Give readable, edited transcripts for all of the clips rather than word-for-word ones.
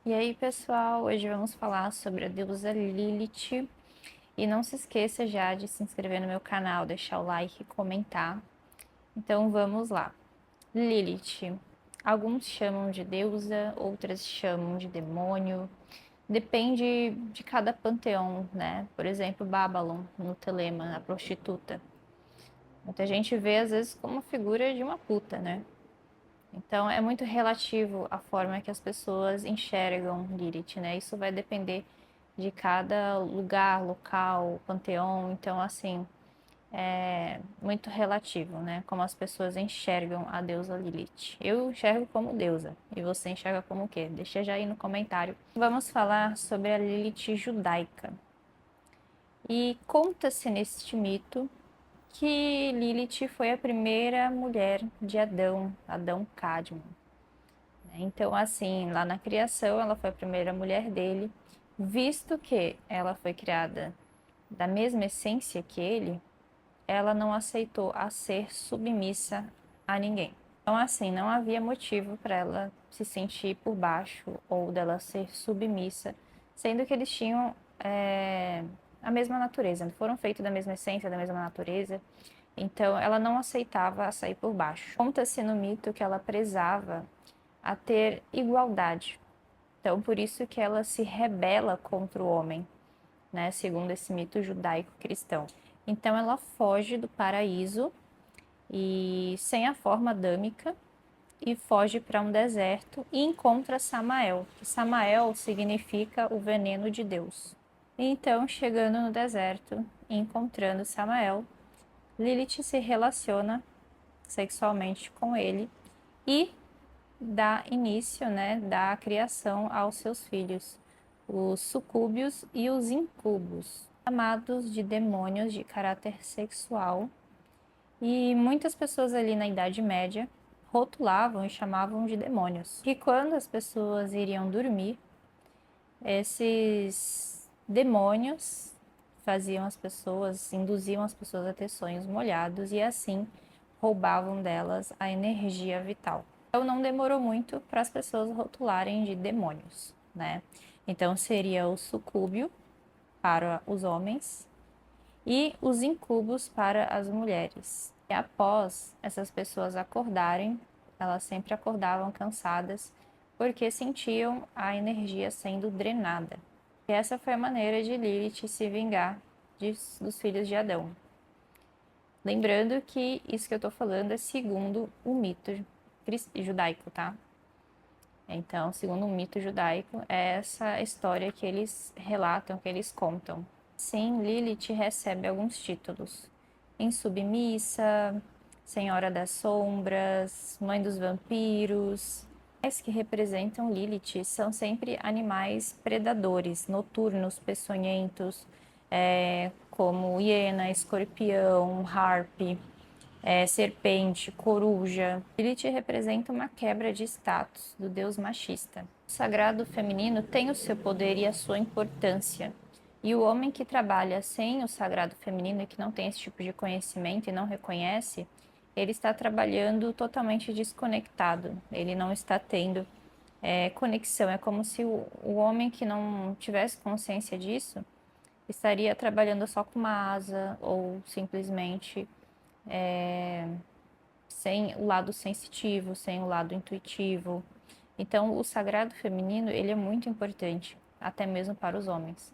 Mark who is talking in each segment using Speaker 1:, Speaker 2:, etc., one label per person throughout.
Speaker 1: E aí, pessoal, hoje vamos falar sobre a deusa Lilith. E não se esqueça já de se inscrever no meu canal, deixar o like e comentar. Então vamos lá. Lilith. Alguns chamam de deusa, outras chamam de demônio. Depende de cada panteão, né? Por exemplo, Babylon, no Telema, a prostituta. Muita gente vê às vezes como figura de uma puta, né? Então é muito relativo a forma que as pessoas enxergam Lilith, né? Isso vai depender de cada lugar, local, panteão. Então, assim, é muito relativo, né? Como as pessoas enxergam a deusa Lilith. Eu enxergo como deusa. E você enxerga como o quê? Deixa já aí no comentário. Vamos falar sobre a Lilith judaica. E conta-se neste mito que Lilith foi a primeira mulher de Adão, Adão Cadmo. Então, assim, lá na criação, ela foi a primeira mulher dele, visto que ela foi criada da mesma essência que ele, ela não aceitou a ser submissa a ninguém. Então, assim, não havia motivo para ela se sentir por baixo ou dela ser submissa, sendo que eles tinham a mesma natureza, foram feitos da mesma essência, da mesma natureza. Então, ela não aceitava sair por baixo. Conta-se no mito que ela prezava a ter igualdade. Então, por isso que ela se rebela contra o homem, né, segundo esse mito judaico-cristão. Então, ela foge do paraíso e sem a forma adâmica e foge para um deserto e encontra Samael, que Samael significa o veneno de Deus. Então, chegando no deserto e encontrando Samael, Lilith se relaciona sexualmente com ele e dá início, né, da criação aos seus filhos, os sucúbios e os incubos, chamados de demônios de caráter sexual. E muitas pessoas ali na Idade Média rotulavam e chamavam de demônios. E quando as pessoas iriam dormir, esses demônios faziam as pessoas, induziam as pessoas a ter sonhos molhados e assim roubavam delas a energia vital. Então não demorou muito para as pessoas rotularem de demônios, né? Então seria o sucúbio para os homens e os incubos para as mulheres. E após essas pessoas acordarem, elas sempre acordavam cansadas porque sentiam a energia sendo drenada. E essa foi a maneira de Lilith se vingar dos filhos de Adão. Lembrando que isso que eu tô falando é segundo o mito judaico, tá? Então, segundo o mito judaico, é essa história que eles relatam, que eles contam. Sim, Lilith recebe alguns títulos: Insubmissa, Senhora das Sombras, Mãe dos Vampiros. Os que representam Lilith são sempre animais predadores, noturnos, peçonhentos, como hiena, escorpião, harpy, serpente, coruja. Lilith representa uma quebra de status do deus machista. O sagrado feminino tem o seu poder e a sua importância. E o homem que trabalha sem o sagrado feminino e que não tem esse tipo de conhecimento e não reconhece, ele está trabalhando totalmente desconectado. Ele não está tendo conexão. É como se o homem que não tivesse consciência disso estaria trabalhando só com uma asa ou simplesmente sem o lado sensitivo, sem o lado intuitivo. Então, o sagrado feminino, ele é muito importante, até mesmo para os homens.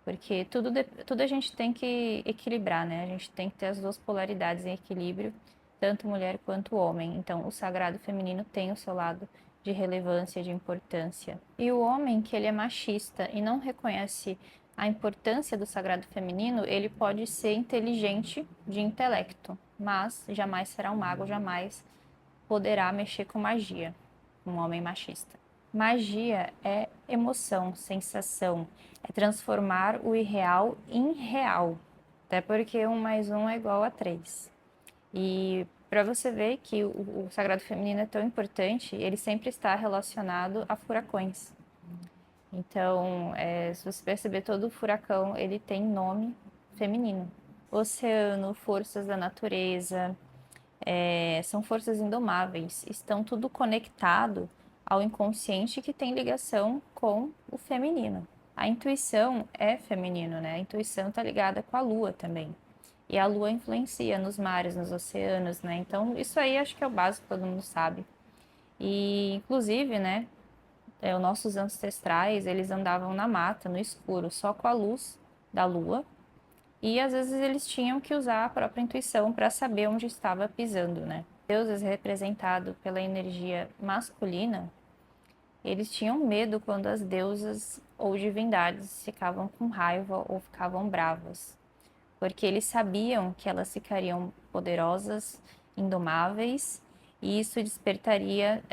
Speaker 1: Porque tudo a gente tem que equilibrar, né? A gente tem que ter as duas polaridades em equilíbrio, tanto mulher quanto homem. Então, o sagrado feminino tem o seu lado de relevância, de importância. E o homem que ele é machista e não reconhece a importância do sagrado feminino, ele pode ser inteligente de intelecto, mas jamais será um mago, jamais poderá mexer com magia, um homem machista. Magia é emoção, sensação, é transformar o irreal em real. Até porque 1 mais 1 é igual a 3. E para você ver que o sagrado feminino é tão importante, ele sempre está relacionado a furacões. Então, se você perceber, todo furacão ele tem nome feminino. Oceano, forças da natureza, são forças indomáveis, estão tudo conectado ao inconsciente que tem ligação com o feminino. A intuição é feminino, né? A intuição está ligada com a lua também. E a lua influencia nos mares, nos oceanos, né? Então, isso aí acho que é o básico, todo mundo sabe. E, inclusive, né, os nossos ancestrais, eles andavam na mata, no escuro, só com a luz da lua. E às vezes eles tinham que usar a própria intuição para saber onde estava pisando, né? Deuses representados pela energia masculina, eles tinham medo quando as deusas ou divindades ficavam com raiva ou ficavam bravas, porque eles sabiam que elas ficariam poderosas, indomáveis, e isso despertaria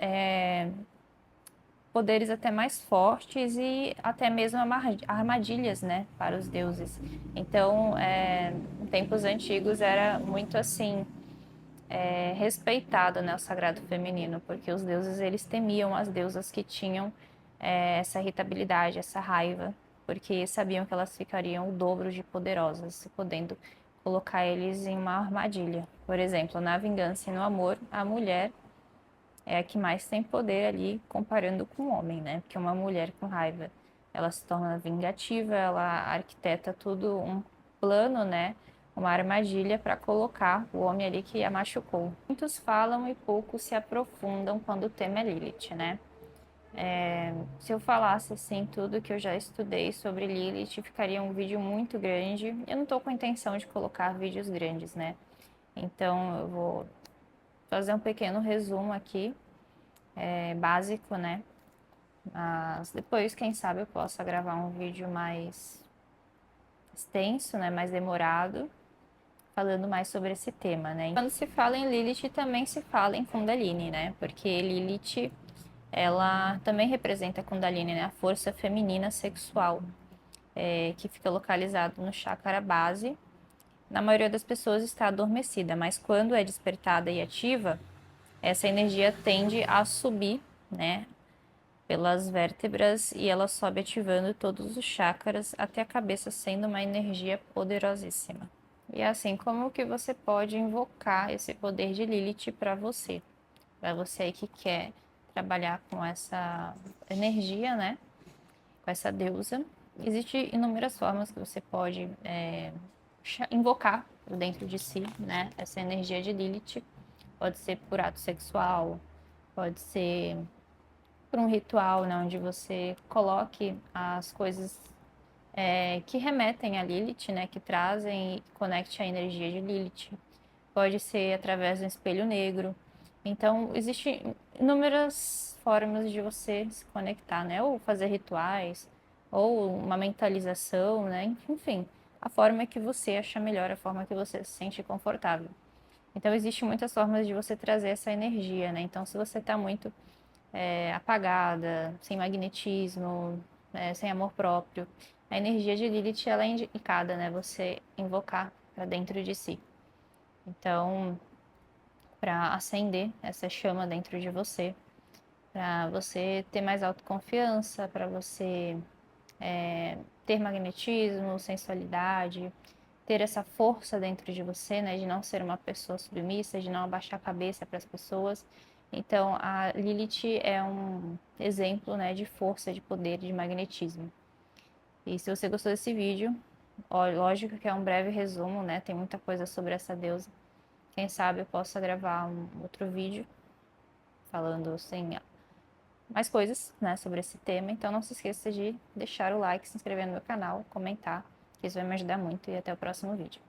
Speaker 1: poderes até mais fortes e até mesmo armadilhas, né, para os deuses. Então, em tempos antigos era muito assim respeitado, né, o sagrado feminino, porque os deuses eles temiam as deusas que tinham essa irritabilidade, essa raiva, porque sabiam que elas ficariam o dobro de poderosas, podendo colocar eles em uma armadilha. Por exemplo, na vingança e no amor, a mulher é a que mais tem poder ali comparando com o homem, né? Porque uma mulher com raiva, ela se torna vingativa, ela arquiteta tudo um plano, né? Uma armadilha para colocar o homem ali que a machucou. Muitos falam e poucos se aprofundam quando o tema é Lilith, né? Se eu falasse assim tudo que eu já estudei sobre Lilith, ficaria um vídeo muito grande. Eu não estou com a intenção de colocar vídeos grandes, né? Então eu vou fazer um pequeno resumo aqui básico, né? Mas depois, quem sabe, eu possa gravar um vídeo mais extenso, né? Mais demorado, falando mais sobre esse tema, né? Quando se fala em Lilith, também se fala em Kundalini, né? Porque Lilith, ela também representa a Kundalini, né? A força feminina sexual, que fica localizado no chakra base. Na maioria das pessoas está adormecida, mas quando é despertada e ativa, essa energia tende a subir, né? Pelas vértebras e ela sobe ativando todos os chakras até a cabeça, sendo uma energia poderosíssima. E é assim, como que você pode invocar esse poder de Lilith para você? Para você aí que quer trabalhar com essa energia, né? Com essa deusa. Existem inúmeras formas que você pode invocar dentro de si, né? Essa energia de Lilith. Pode ser por ato sexual, pode ser por um ritual, né, onde você coloque as coisas que remetem a Lilith, né, que trazem e conecte a energia de Lilith. Pode ser através do espelho negro. Então, existem inúmeras formas de você se conectar, né, ou fazer rituais, ou uma mentalização, né, enfim, a forma que você acha melhor, a forma que você se sente confortável. Então, existem muitas formas de você trazer essa energia, né? Então, se você está muito apagada, sem magnetismo, sem amor próprio. A energia de Lilith ela é indicada, né? Você invocar para dentro de si. Então, para acender essa chama dentro de você, para você ter mais autoconfiança, para você ter magnetismo, sensualidade, ter essa força dentro de você, né, de não ser uma pessoa submissa, de não abaixar a cabeça para as pessoas. Então, a Lilith é um exemplo, né, de força, de poder, de magnetismo. E se você gostou desse vídeo, ó, lógico que é um breve resumo, né, tem muita coisa sobre essa deusa. Quem sabe eu possa gravar um outro vídeo falando assim mais coisas, né, sobre esse tema. Então não se esqueça de deixar o like, se inscrever no meu canal, comentar, que isso vai me ajudar muito e até o próximo vídeo.